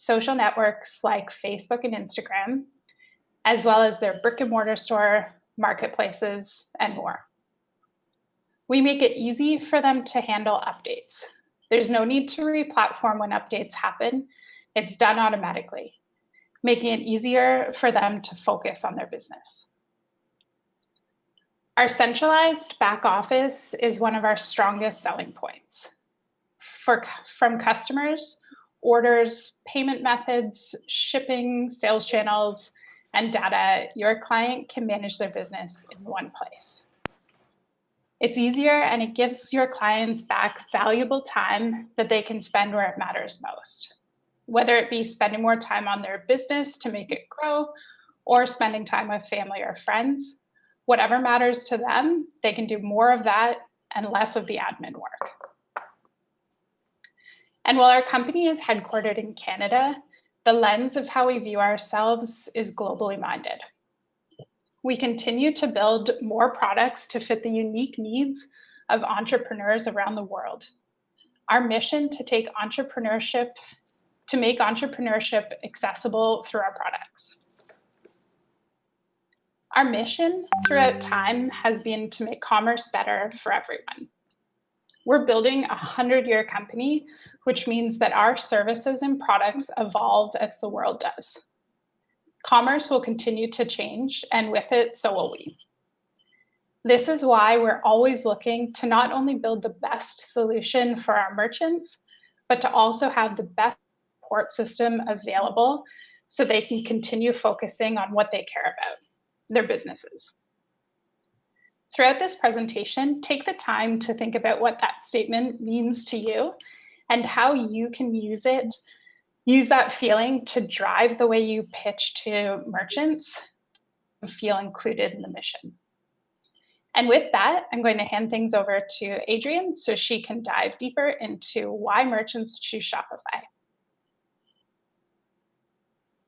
social networks like Facebook and Instagram, as well as their brick and mortar store, marketplaces, and more. We make it easy for them to handle updates. There's no need to re-platform when updates happen. It's done automatically, making it easier for them to focus on their business. Our centralized back office is one of our strongest selling points. From customers, orders, payment methods, shipping, sales channels, and data, your client can manage their business in one place. It's easier and it gives your clients back valuable time that they can spend where it matters most, whether it be spending more time on their business to make it grow or spending time with family or friends. Whatever matters to them, they can do more of that and less of the admin work. And while our company is headquartered in Canada, the lens of how we view ourselves is globally minded. We continue to build more products to fit the unique needs of entrepreneurs around the world. Our mission to make entrepreneurship accessible through our products. Our mission throughout time has been to make commerce better for everyone. We're building a 100-year company, which means that our services and products evolve as the world does. Commerce will continue to change, and with it, so will we. This is why we're always looking to not only build the best solution for our merchants, but to also have the best support system available so they can continue focusing on what they care about, their businesses. Throughout this presentation, take the time to think about what that statement means to you and how you can use that feeling to drive the way you pitch to merchants and feel included in the mission. And with that, I'm going to hand things over to Adrienne so she can dive deeper into why merchants choose Shopify.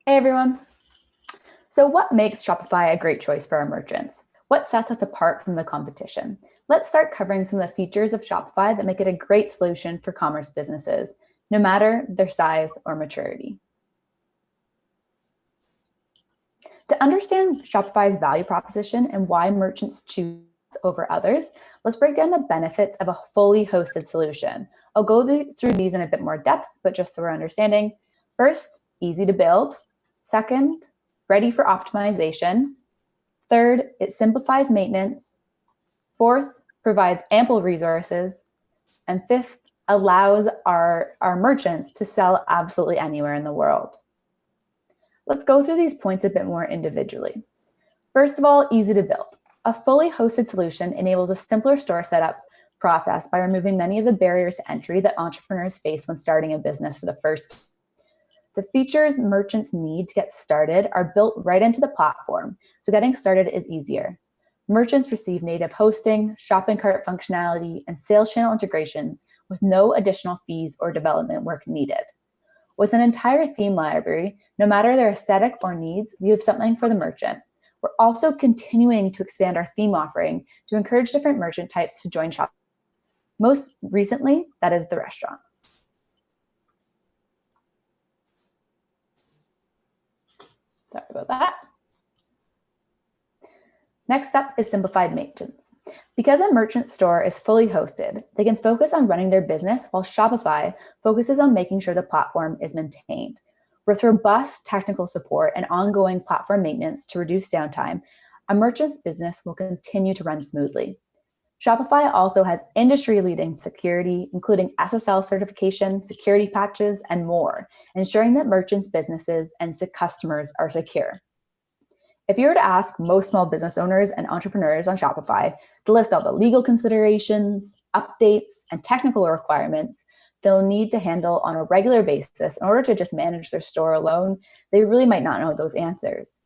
Hey everyone. So what makes Shopify a great choice for our merchants? What sets us apart from the competition? Let's start covering some of the features of Shopify that make it a great solution for commerce businesses, no matter their size or maturity. To understand Shopify's value proposition and why merchants choose over others, let's break down the benefits of a fully hosted solution. I'll go through these in a bit more depth, but just so we're understanding. First, easy to build. Second, ready for optimization. Third, it simplifies maintenance. Fourth, provides ample resources. And fifth, allows our merchants to sell absolutely anywhere in the world. Let's go through these points a bit more individually. First of all, easy to build. A fully hosted solution enables a simpler store setup process by removing many of the barriers to entry that entrepreneurs face when starting a business for the first time. The features merchants need to get started are built right into the platform, so getting started is easier. Merchants receive native hosting, shopping cart functionality, and sales channel integrations with no additional fees or development work needed. With an entire theme library, no matter their aesthetic or needs, we have something for the merchant. We're also continuing to expand our theme offering to encourage different merchant types to join Shopify. Most recently, that is the restaurants. Sorry about that. Next up is simplified maintenance. Because a merchant store is fully hosted, they can focus on running their business while Shopify focuses on making sure the platform is maintained. With robust technical support and ongoing platform maintenance to reduce downtime, a merchant's business will continue to run smoothly. Shopify also has industry-leading security, including SSL certification, security patches, and more, ensuring that merchants' businesses and customers are secure. If you were to ask most small business owners and entrepreneurs on Shopify to list all the legal considerations, updates, and technical requirements they'll need to handle on a regular basis in order to just manage their store alone, they really might not know those answers.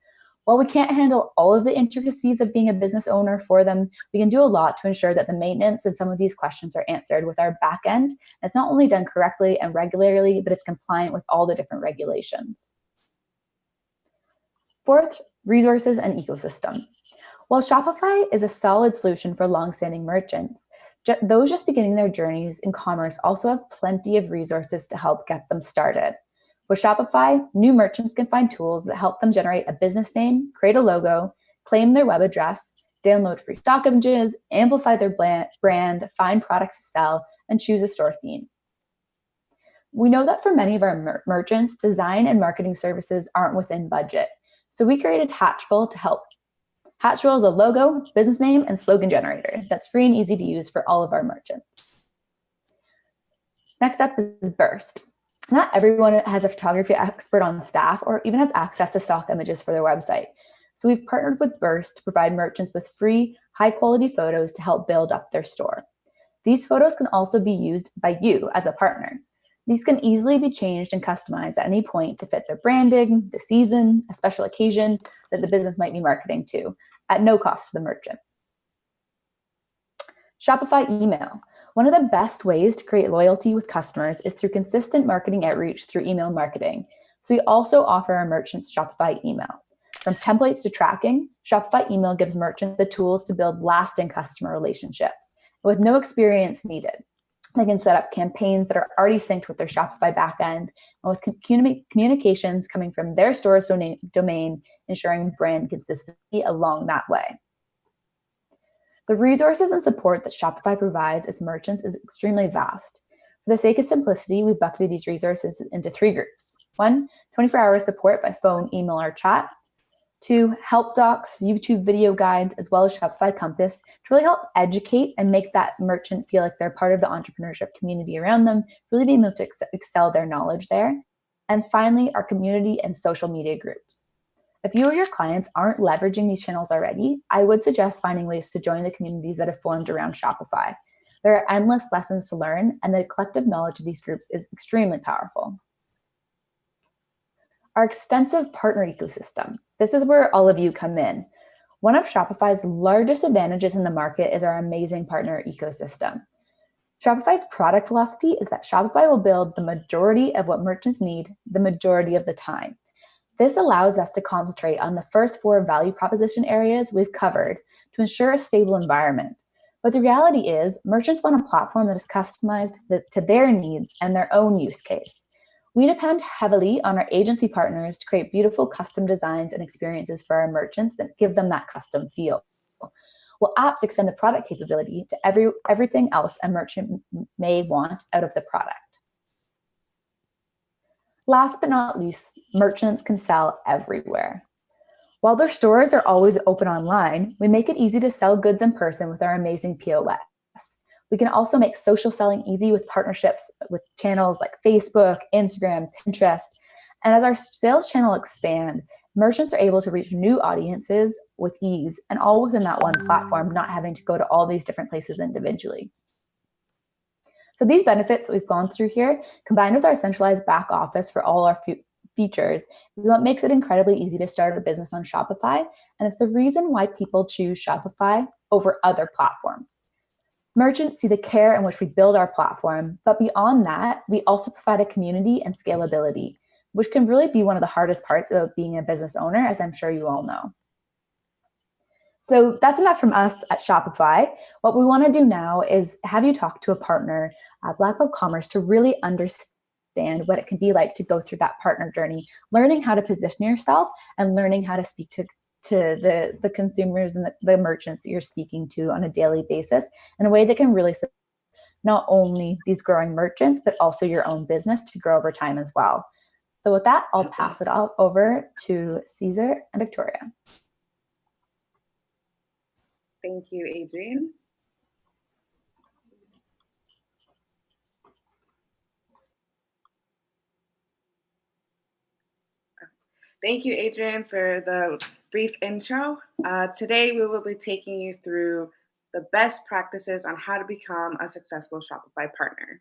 While we can't handle all of the intricacies of being a business owner for them, we can do a lot to ensure that the maintenance and some of these questions are answered with our back end. It's not only done correctly and regularly, but it's compliant with all the different regulations. Fourth, resources and ecosystem. While Shopify is a solid solution for long-standing merchants, those just beginning their journeys in commerce also have plenty of resources to help get them started. With Shopify, new merchants can find tools that help them generate a business name, create a logo, claim their web address, download free stock images, amplify their brand, find products to sell, and choose a store theme. We know that for many of our merchants, design and marketing services aren't within budget. So we created Hatchful to help. Hatchful is a logo, business name, and slogan generator that's free and easy to use for all of our merchants. Next up is Burst. Not everyone has a photography expert on staff or even has access to stock images for their website. So we've partnered with Burst to provide merchants with free, high-quality photos to help build up their store. These photos can also be used by you as a partner. These can easily be changed and customized at any point to fit their branding, the season, a special occasion that the business might be marketing to, at no cost to the merchant. Shopify email. One of the best ways to create loyalty with customers is through consistent marketing outreach through email marketing. So we also offer our merchants Shopify email. From templates to tracking, Shopify email gives merchants the tools to build lasting customer relationships with no experience needed. They can set up campaigns that are already synced with their Shopify backend and with communications coming from their store's domain, ensuring brand consistency along that way. The resources and support that Shopify provides its merchants is extremely vast. For the sake of simplicity, we've bucketed these resources into 3 groups. 1, 24-hour support by phone, email, or chat. 2, help docs, YouTube video guides, as well as Shopify Compass to really help educate and make that merchant feel like they're part of the entrepreneurship community around them, really being able to excel their knowledge there. And finally, our community and social media groups. If you or your clients aren't leveraging these channels already, I would suggest finding ways to join the communities that have formed around Shopify. There are endless lessons to learn, and the collective knowledge of these groups is extremely powerful. Our extensive partner ecosystem. This is where all of you come in. One of Shopify's largest advantages in the market is our amazing partner ecosystem. Shopify's product philosophy is that Shopify will build the majority of what merchants need the majority of the time. This allows us to concentrate on the first 4 value proposition areas we've covered to ensure a stable environment. But the reality is, merchants want a platform that is customized to their needs and their own use case. We depend heavily on our agency partners to create beautiful custom designs and experiences for our merchants that give them that custom feel. While apps extend the product capability to everything else a merchant may want out of the product. Last but not least, merchants can sell everywhere. While their stores are always open online, we make it easy to sell goods in person with our amazing POS. We can also make social selling easy with partnerships with channels like Facebook, Instagram, Pinterest. And as our sales channel expand, merchants are able to reach new audiences with ease and all within that one platform, not having to go to all these different places individually. So these benefits that we've gone through here, combined with our centralized back office for all our features, is what makes it incredibly easy to start a business on Shopify. And it's the reason why people choose Shopify over other platforms. Merchants see the care in which we build our platform, but beyond that, we also provide a community and scalability, which can really be one of the hardest parts about being a business owner, as I'm sure you all know. So that's enough from us at Shopify. What we want to do now is have you talk to a partner at Black Belt Commerce to really understand what it can be like to go through that partner journey, learning how to position yourself and learning how to speak to the consumers and the merchants that you're speaking to on a daily basis in a way that can really support not only these growing merchants, but also your own business to grow over time as well. So with that, I'll pass it all over to Caesar and Victoria. Thank you, Adrienne. Thank you, Adrienne, for the brief intro. Today, we will be taking you through the best practices on how to become a successful Shopify partner.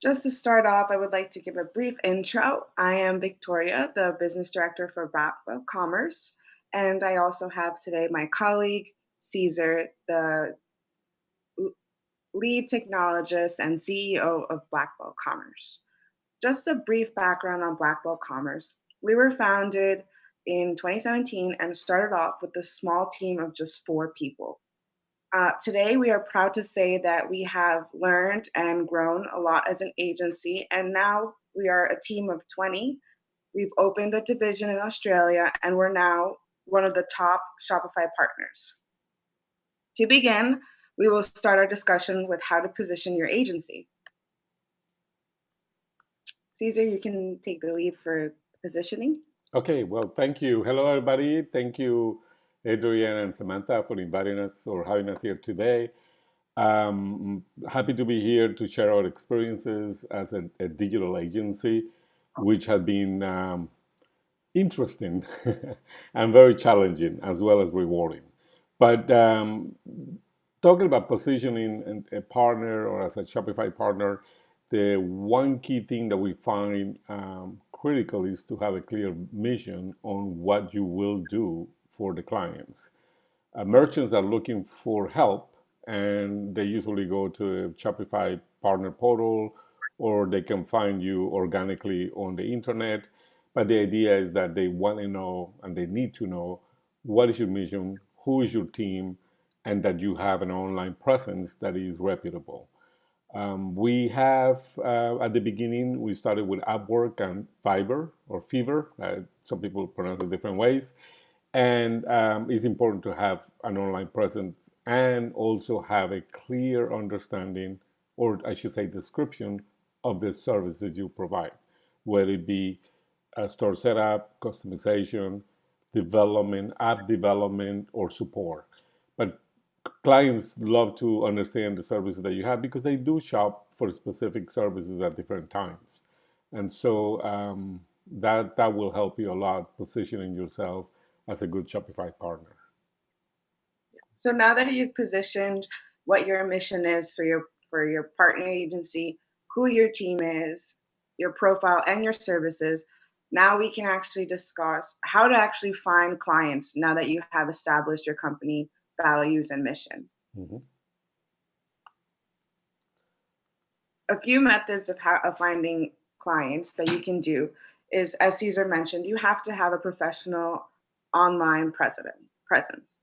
Just to start off, I would like to give a brief intro. I am Victoria, the business director for Black Belt Commerce, and I also have today my colleague, Caesar, the lead technologist and CEO of Black Belt Commerce. Just a brief background on Black Belt Commerce. We were founded in 2017 and started off with a small team of just 4 people. Today, we are proud to say that we have learned and grown a lot as an agency, and now we are a team of 20. We've opened a division in Australia, and we're now one of the top Shopify partners. To begin, we will start our discussion with how to position your agency. Caesar, you can take the lead for positioning. Okay, well, thank you. Hello, everybody. Thank you, Adrienne and Samantha, for inviting us or having us here today. Happy to be here to share our experiences as a digital agency, which have been interesting and very challenging as well as rewarding. But talking about positioning a partner or as a Shopify partner, the one key thing that we find critical is to have a clear mission on what you will do for the clients. Merchants are looking for help, and they usually go to a Shopify partner portal, or they can find you organically on the internet. But the idea is that they want to know and they need to know what is your mission, who is your team, and that you have an online presence that is reputable. We have, at the beginning, we started with Upwork and Fiverr or Fever. Some people pronounce it different ways. And it's important to have an online presence and also have a clear understanding, or I should say, description of the services you provide, whether it be store setup, customization, development, app development, or support. But clients love to understand the services that you have because they do shop for specific services at different times. And so that will help you a lot positioning yourself as a good Shopify partner. So now that you've positioned what your mission is for your partner agency, who your team is, your profile, and your services, now we can actually discuss how to actually find clients now that you have established your company values and mission. Mm-hmm. A few methods of finding clients that you can do is, as Caesar mentioned, you have to have a professional online presence.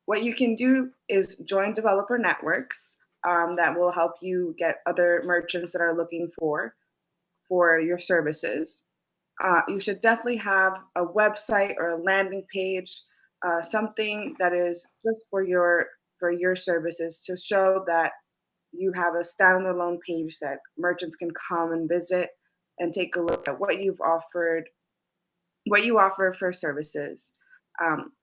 What you can do is join developer networks that will help you get other merchants that are looking for your services. You should definitely have a website or a landing page, something that is just for your services to show that you have a standalone page that merchants can come and visit and take a look at what you offer for services.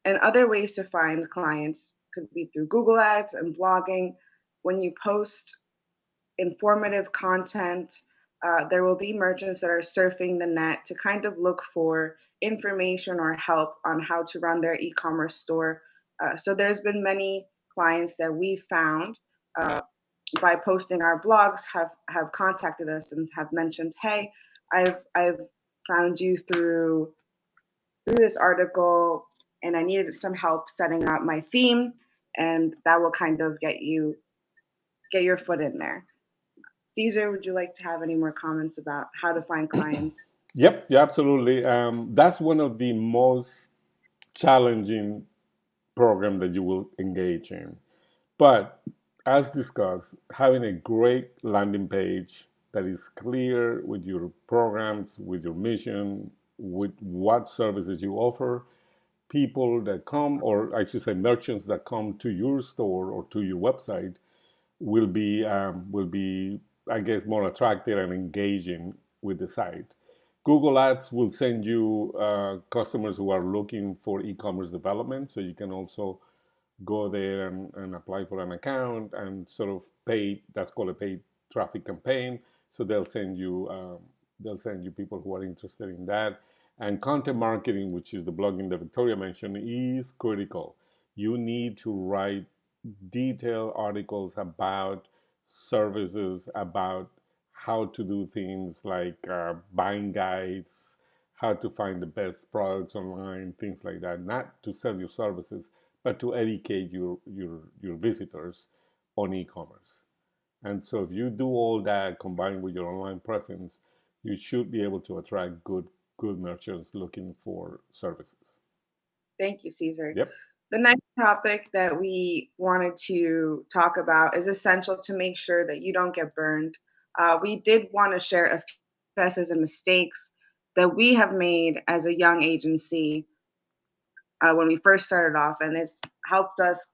And other ways to find clients could be through Google Ads and blogging. When you post informative content, there will be merchants that are surfing the net to kind of look for information or help on how to run their e-commerce store. So there's been many clients that we found by posting our blogs have contacted us and have mentioned, hey, I've found you through this article and I needed some help setting up my theme, and that will kind of get your foot in there. Caesar, would you like to have any more comments about how to find clients? Yep, yeah, absolutely. That's one of the most challenging program that you will engage in. But as discussed, having a great landing page that is clear with your programs, with your mission, with what services you offer, people that come, or I should say merchants that come to your store or to your website, will be, I guess, more attractive and engaging with the site. Google Ads will send you customers who are looking for e-commerce development, so you can also go there and apply for an account and sort of pay. That's called a paid traffic campaign. So they'll send you people who are interested in that. And content marketing, which is the blogging that Victoria mentioned, is critical. You need to write detailed articles about services, about how to do things like buying guides, how to find the best products online, things like that. Not to sell your services, but to educate your visitors on e-commerce. And so if you do all that combined with your online presence, you should be able to attract good merchants looking for services. Thank you, Caesar. Yep. The next topic that we wanted to talk about is essential to make sure that you don't get burned. We did want to share a few successes and mistakes that we have made as a young agency when we first started off, and it's helped us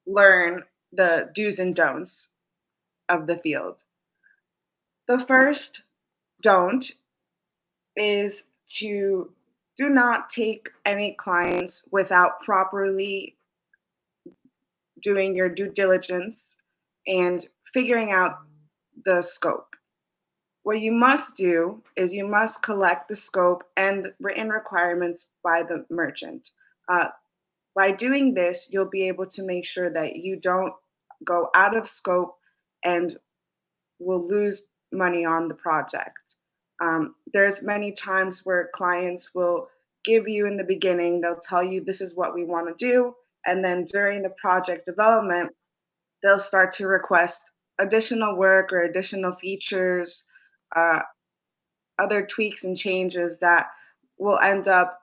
learn the do's and don'ts of the field. The first don't is to do not take any clients without properly doing your due diligence and figuring out the scope. What you must do is you must collect the scope and written requirements by the merchant. Uh, by doing this, you'll be able to make sure that you don't go out of scope and will lose money on the project. There's many times where clients will give you in the beginning, they'll tell you this is what we want to do. And then during the project development, they'll start to request additional work or additional features, uh, other tweaks and changes that will end up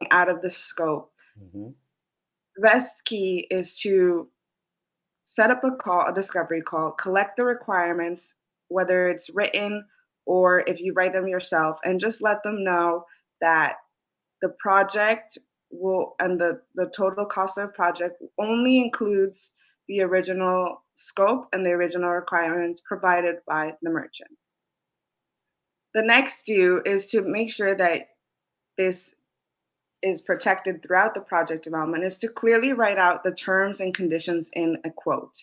out of the scope. Mm-hmm. The best key is to set up a discovery call, collect the requirements, whether it's written or if you write them yourself, and just let them know that the project will and the total cost of the project only includes the original scope and the original requirements provided by the merchant. The next do is to make sure that this is protected throughout the project development is to clearly write out the terms and conditions in a quote.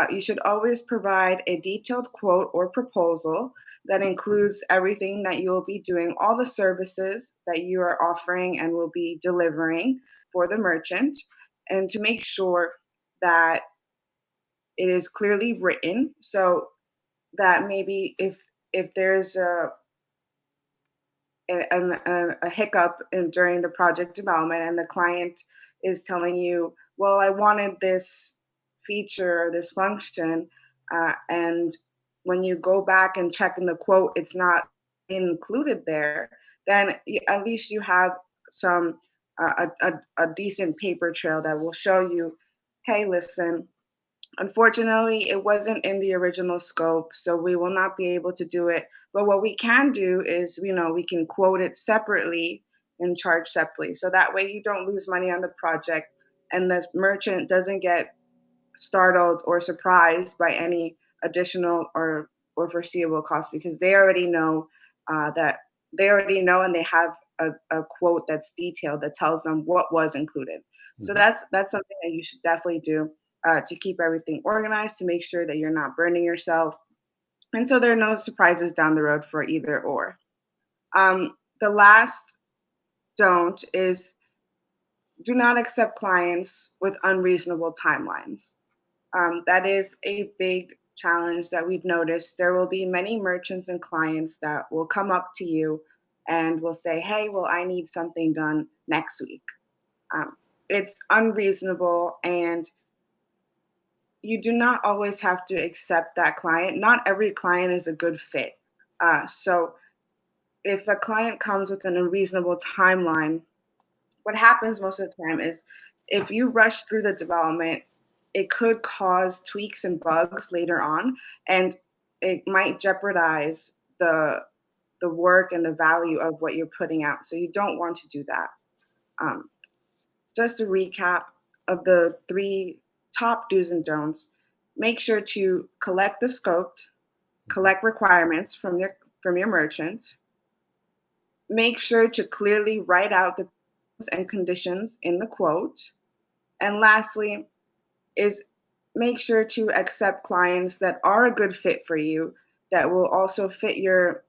You should always provide a detailed quote or proposal that includes everything that you will be doing, all the services that you are offering and will be delivering for the merchant, and to make sure that it is clearly written so that maybe if there's a hiccup during the project development and the client is telling you, well, I wanted this feature or this function, and when you go back and check in the quote, it's not included there, then at least you have some a decent paper trail that will show you, hey, listen, unfortunately, it wasn't in the original scope, so we will not be able to do it. But what we can do is, we can quote it separately and charge separately. So that way you don't lose money on the project and the merchant doesn't get startled or surprised by any additional or foreseeable costs because they already know that they already know and they have a quote that's detailed that tells them what was included. So Mm-hmm. that's something that you should definitely do to keep everything organized, to make sure that you're not burning yourself, and so there are no surprises down the road for either or. The last don't is do not accept clients with unreasonable timelines. That is a big challenge that we've noticed. There will be many merchants and clients that will come up to you and will say, hey, well, I need something done next week. Um, it's unreasonable, and you do not always have to accept that client. Not every client is a good fit. So if a client comes with an unreasonable timeline, what happens most of the time is if you rush through the development, it could cause tweaks and bugs later on, and it might jeopardize the work and the value of what you're putting out. So you don't want to do that. Um, just a recap of the three top do's and don'ts: make sure to collect the scope, collect requirements from your merchant, make sure to clearly write out the terms and conditions in the quote, and lastly is make sure to accept clients that are a good fit for you, that will also fit your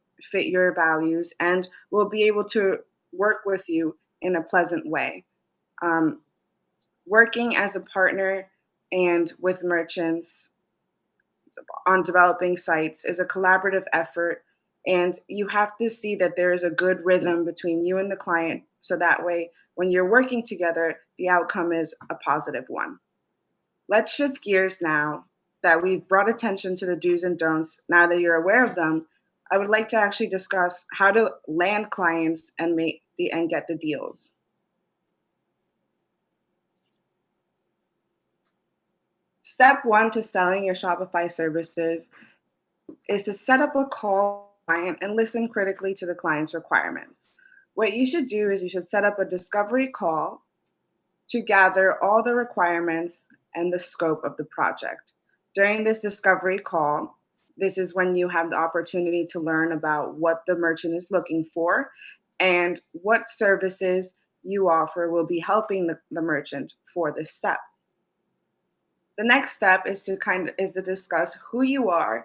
values and will be able to work with you in a pleasant way. Um, Working as a partner and with merchants on developing sites is a collaborative effort, and you have to see that there is a good rhythm between you and the client so that way when you're working together the outcome is a positive one. Let's shift gears now that we've brought attention to the do's and don'ts. Now that you're aware of them, I would like to actually discuss how to land clients and get the deals. Step one to selling your Shopify services is to set up a call with the client and listen critically to the client's requirements. What you should do is you should set up a discovery call to gather all the requirements and the scope of the project. During this discovery call, this is when you have the opportunity to learn about what the merchant is looking for and what services you offer will be helping the merchant for this step. The next step is to discuss who you are,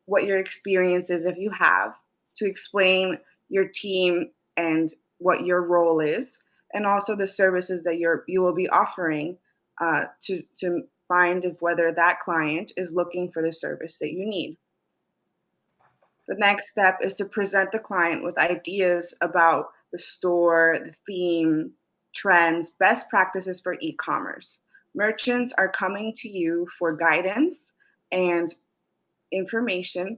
what your experience is if you have, to explain your team and what your role is, and also the services that you will be offering to find if whether that client is looking for the service that you need. The next step is to present the client with ideas about the store, the theme, trends, best practices for e-commerce. Merchants are coming to you for guidance and information.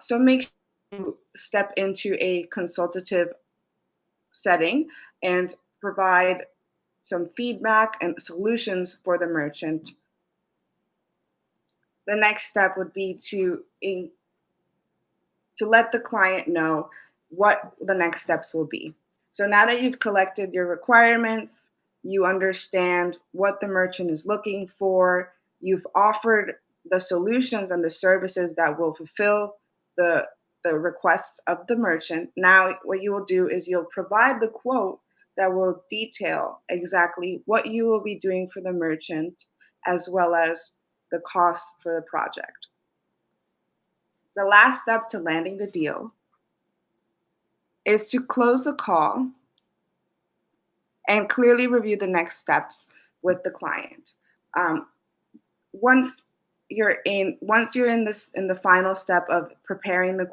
So make sure you step into a consultative setting and provide some feedback and solutions for the merchant. The next step would be to let the client know what the next steps will be. So now that you've collected your requirements, you understand what the merchant is looking for, you've offered the solutions and the services that will fulfill the requests of the merchant. Now what you will do is you'll provide the quote that will detail exactly what you will be doing for the merchant as well as the cost for the project. The last step to landing the deal is to close the call and clearly review the next steps with the client. Once you're in the final step of preparing the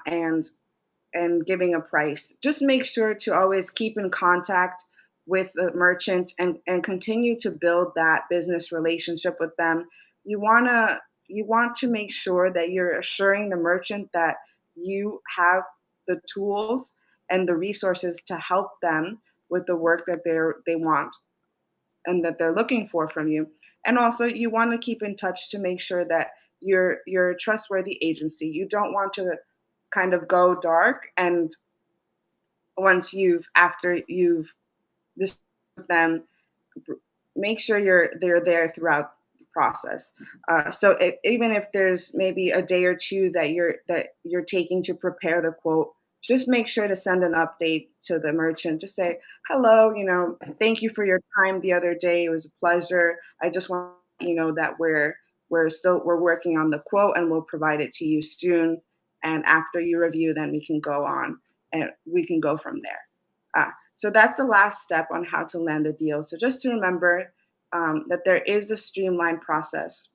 and giving a price, just make sure to always keep in contact with the merchant and continue to build that business relationship with them. You want to make sure that you're assuring the merchant that you have the tools and the resources to help them with the work that they want and that they're looking for from you. And also you want to keep in touch to make sure that you're a trustworthy agency. You don't want to kind of go dark and after you've discussed with them, make sure they're there throughout the process. So even if there's maybe a day or two that you're taking to prepare the quote, just make sure to send an update to the merchant. Just say, hello, thank you for your time the other day. It was a pleasure. I just want to let you know that we're working on the quote and we'll provide it to you soon. And after you review, then we can go on and we can go from there. So that's the last step on how to land a deal. So just to remember that there is a streamlined process.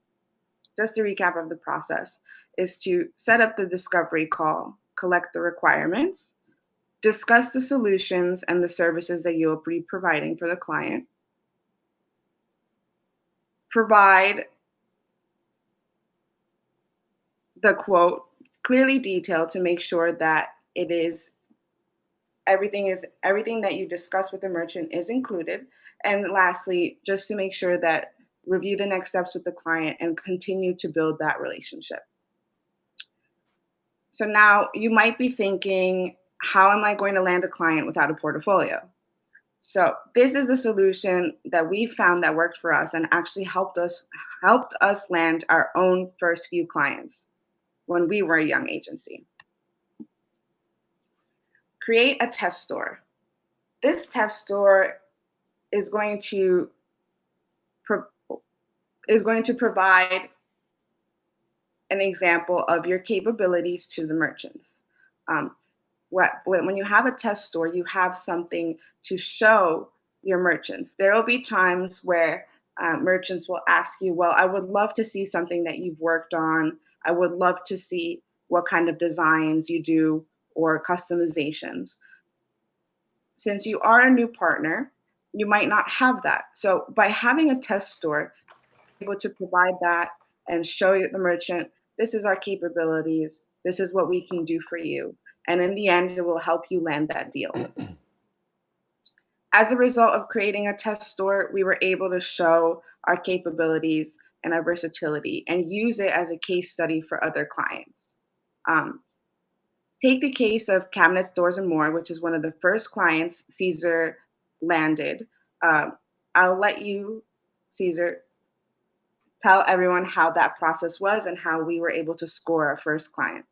Just to recap of the process is to set up the discovery call, collect the requirements, discuss the solutions and the services that you'll be providing for the client, provide the quote clearly detailed to make sure that it is everything that you discuss with the merchant is included. And lastly, just to make sure that review the next steps with the client and continue to build that relationship. So now you might be thinking, how am I going to land a client without a portfolio? So this is the solution that we found that worked for us and actually helped us land our own first few clients when we were a young agency. Create a test store. This test store is going to provide an example of your capabilities to the merchants. When you have a test store, you have something to show your merchants. There will be times where merchants will ask you, well, I would love to see something that you've worked on. I would love to see what kind of designs you do or customizations. Since you are a new partner, you might not have that. So by having a test store, you're able to provide that and show the merchant, this is our capabilities, this is what we can do for you. And in the end, it will help you land that deal. As a result of creating a test store, we were able to show our capabilities and our versatility and use it as a case study for other clients. Um, Take the case of Cabinets, Doors, and More, which is one of the first clients Caesar landed. Um, I'll let you, Caesar, tell everyone how that process was and how we were able to score our first client.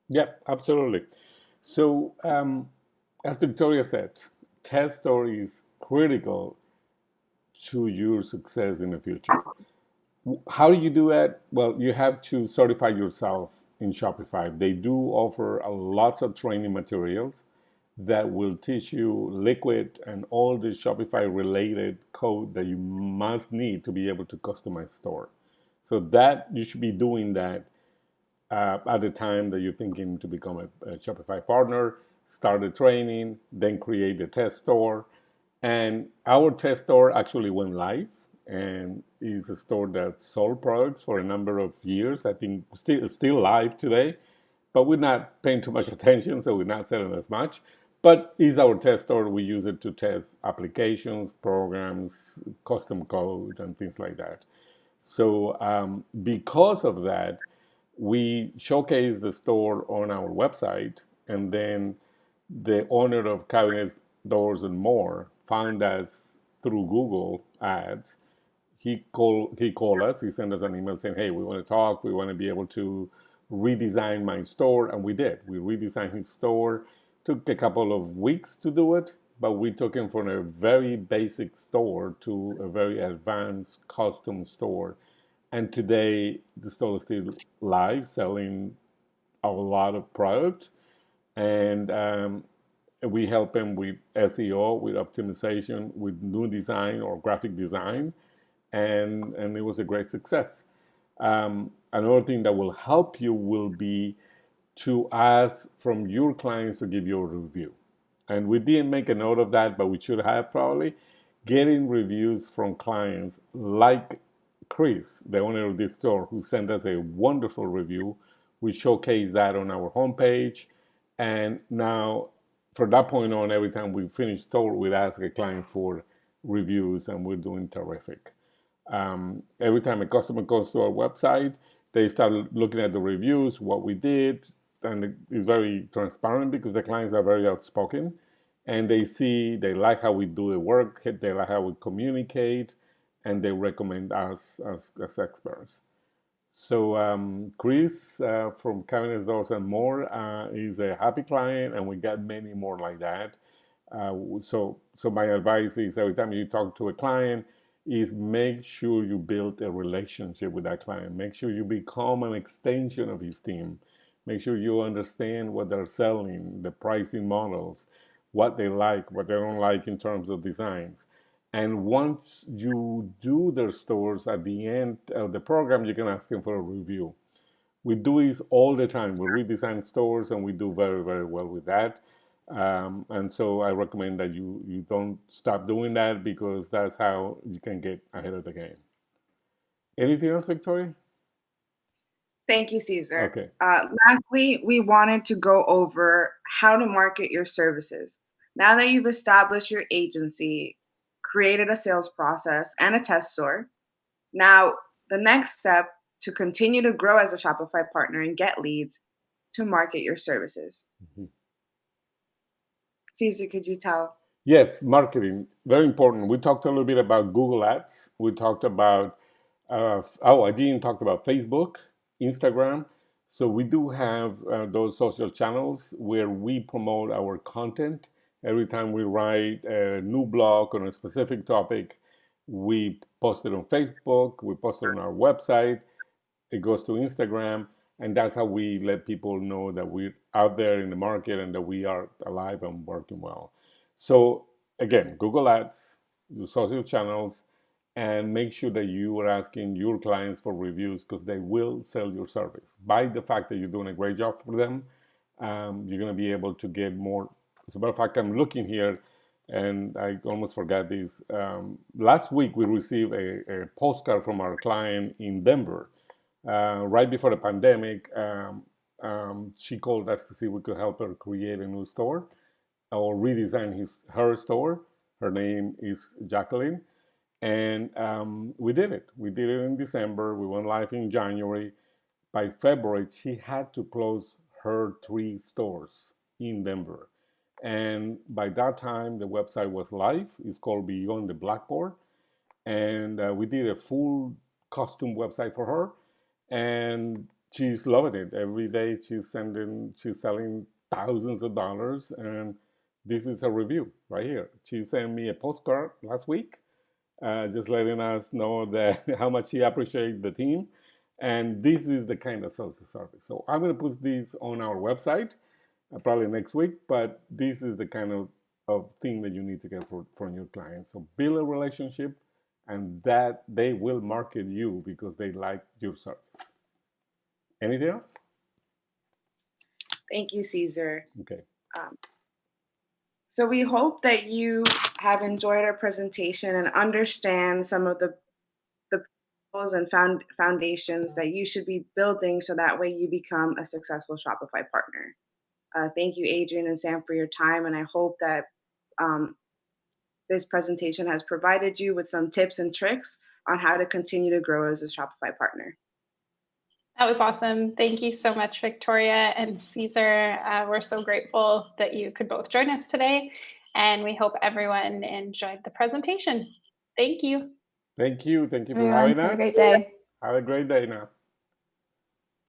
Yeah, absolutely. So, as Victoria said, test story is critical to your success in the future. How do you do that? Well, you have to certify yourself in Shopify. They do offer lots of training materials that will teach you Liquid and all the Shopify related code that you must need to be able to customize store. So that you should be doing that at the time that you're thinking to become a Shopify partner, start the training, then create the test store. And our test store actually went live and is a store that sold products for a number of years. I think still live today, but we're not paying too much attention, so we're not selling as much. But is our test store. We use it to test applications, programs, custom code, and things like that. So because of that, we showcase the store on our website, and then the owner of Cabinets, Doors, and More found us through Google Ads. He called us. He sent us an email saying, "Hey, we want to talk. We want to be able to redesign my store," and we did. We redesigned his store. Took a couple of weeks to do it, but we took him from a very basic store to a very advanced custom store. And today, the store is still live, selling a lot of product. And we help him with SEO, with optimization, with new design or graphic design. And it was a great success. Another thing that will help you will be to ask from your clients to give you a review. And we didn't make a note of that, but we should have probably. Getting reviews from clients like Chris, the owner of the store, who sent us a wonderful review. We showcase that on our homepage. And now, from that point on, every time we finish store, we ask a client for reviews, and we're doing terrific. Every time a customer comes to our website, they start looking at the reviews, what we did, and it's very transparent because the clients are very outspoken, and they like how we do the work, they like how we communicate, and they recommend us as experts. So Chris from Cabinets, Doors, and More is a happy client, and we got many more like that. So my advice is every time you talk to a client, is make sure you build a relationship with that client. Make sure you become an extension of his team. Make sure you understand what they're selling, the pricing models, what they like, what they don't like in terms of designs. And once you do their stores at the end of the program, you can ask them for a review. We do this all the time. We redesign stores, and we do very, very well with that. And so I recommend that you don't stop doing that, because that's how you can get ahead of the game. Anything else, Victoria? Thank you, Caesar. Okay. Lastly, we wanted to go over how to market your services. Now that you've established your agency, created a sales process and a test store, now the next step to continue to grow as a Shopify partner and get leads to market your services. Mm-hmm. Caesar, could you tell? Yes, marketing, very important. We talked a little bit about Google Ads. We talked about, I didn't talk about Facebook, Instagram. So we do have those social channels where we promote our content. Every time we write a new blog on a specific topic, we post it on Facebook, we post it on our website, it goes to Instagram, and that's how we let people know that we're out there in the market and that we are alive and working well. So again, Google Ads, the social channels, and make sure that you are asking your clients for reviews, because they will sell your service. By the fact that you're doing a great job for them, you're going to be able to get more. As a matter of fact, I'm looking here, and I almost forgot this. Last week, we received a postcard from our client in Denver. Right before the pandemic, she called us to see if we could help her create a new store or redesign her store. Her name is Jacqueline. And we did it. We did it in December. We went live in January. By February, she had to close her 3 stores in Denver. And by that time, the website was live. It's called Beyond the Blackboard. And we did a full custom website for her. And she's loving it. Every day she's selling thousands of dollars. And this is her review right here. She sent me a postcard last week, just letting us know that how much she appreciates the team. And this is the kind of sales service. So I'm going to put this on our website probably next week, but this is the kind of thing that you need to get from your clients. So build a relationship, and that they will market you because they like your service. Anything else? Thank you, Cesar. Okay. So we hope that you have enjoyed our presentation and understand some of the principles and foundations that you should be building so that way you become a successful Shopify partner. Thank you, Adrian and Sam, for your time, and I hope that this presentation has provided you with some tips and tricks on how to continue to grow as a Shopify partner. That was awesome. Thank you so much, Victoria and Cesar. We're so grateful that you could both join us today, and we hope everyone enjoyed the presentation. Thank you. Thank you. Thank you for Everyone, having us. have a great day. Have a great day now.